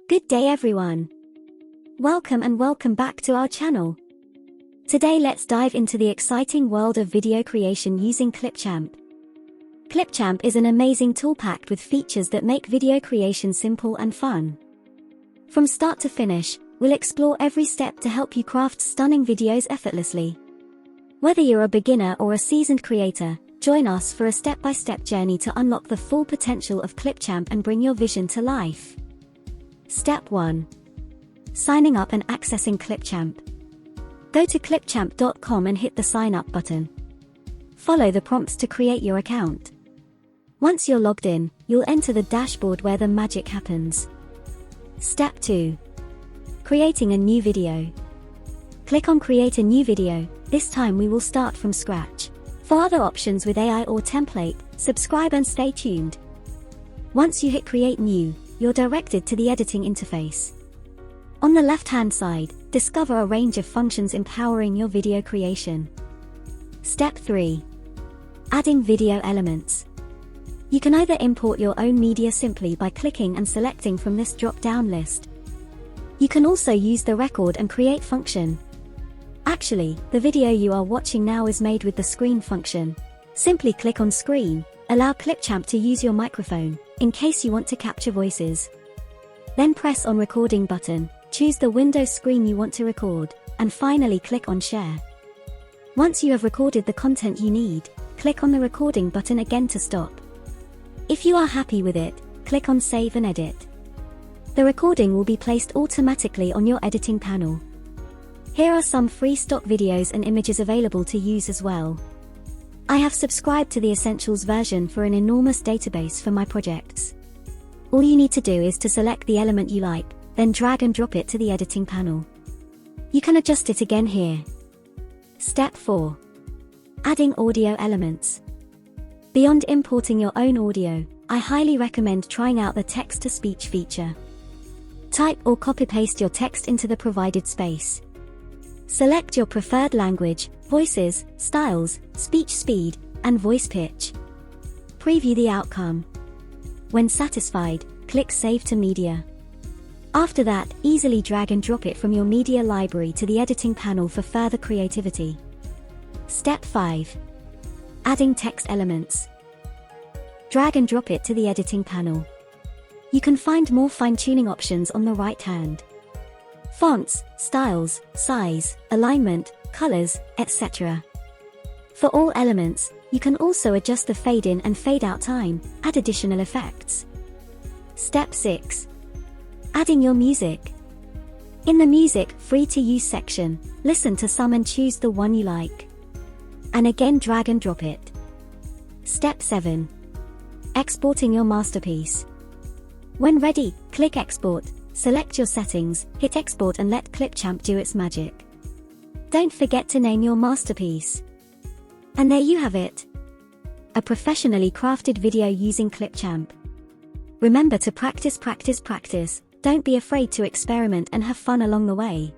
Good day everyone. Welcome back to our channel. Today let's dive into the exciting world of video creation using Clipchamp. Clipchamp is an amazing tool packed with features that make video creation simple and fun. From start to finish, we'll explore every step to help you craft stunning videos effortlessly. Whether you're a beginner or a seasoned creator, join us for a step-by-step journey to unlock the full potential of Clipchamp and bring your vision to life. Step 1. Signing up and accessing Clipchamp. Go to clipchamp.com and hit the sign up button. Follow the prompts to create your account. Once you're logged in, you'll enter the dashboard where the magic happens. Step 2. Creating a new video. Click on Create a new video. This time we will start from scratch. For other options with AI or template, subscribe and stay tuned. Once you hit Create New, you're directed to the editing interface. On the left-hand side, discover a range of functions empowering your video creation. Step 3. Adding video elements. You can either import your own media simply by clicking and selecting from this drop-down list. You can also use the Record and Create function. Actually, the video you are watching now is made with the Screen function. Simply click on Screen, allow Clipchamp to use your microphone, in case you want to capture voices. Then press on Recording button, choose the window screen you want to record, and finally click on Share. Once you have recorded the content you need, click on the Recording button again to stop. If you are happy with it, click on Save and Edit. The recording will be placed automatically on your editing panel. Here are some free stock videos and images available to use as well. I have subscribed to the Essentials version for an enormous database for my projects. All you need to do is to select the element you like, then drag and drop it to the editing panel. You can adjust it again here. Step 4. Adding audio elements. Beyond importing your own audio, I highly recommend trying out the text-to-speech feature. Type or copy-paste your text into the provided space. Select your preferred language, voices, styles, speech speed, and voice pitch. Preview the outcome. When satisfied, click Save to Media. After that, easily drag and drop it from your media library to the editing panel for further creativity. Step 5. Adding text elements. Drag and drop it to the editing panel. You can find more fine-tuning options on the right hand. Fonts, styles, size, alignment, colors, etc. For all elements, you can also adjust the fade-in and fade-out time, add additional effects. Step 6. Adding your music. In the Music Free-to-Use section, listen to some and choose the one you like. And again drag and drop it. Step 7. Exporting your masterpiece. When ready, click Export. Select your settings, hit export and let Clipchamp do its magic. Don't forget to name your masterpiece. And there you have it. A professionally crafted video using Clipchamp. Remember to practice. Don't be afraid to experiment and have fun along the way.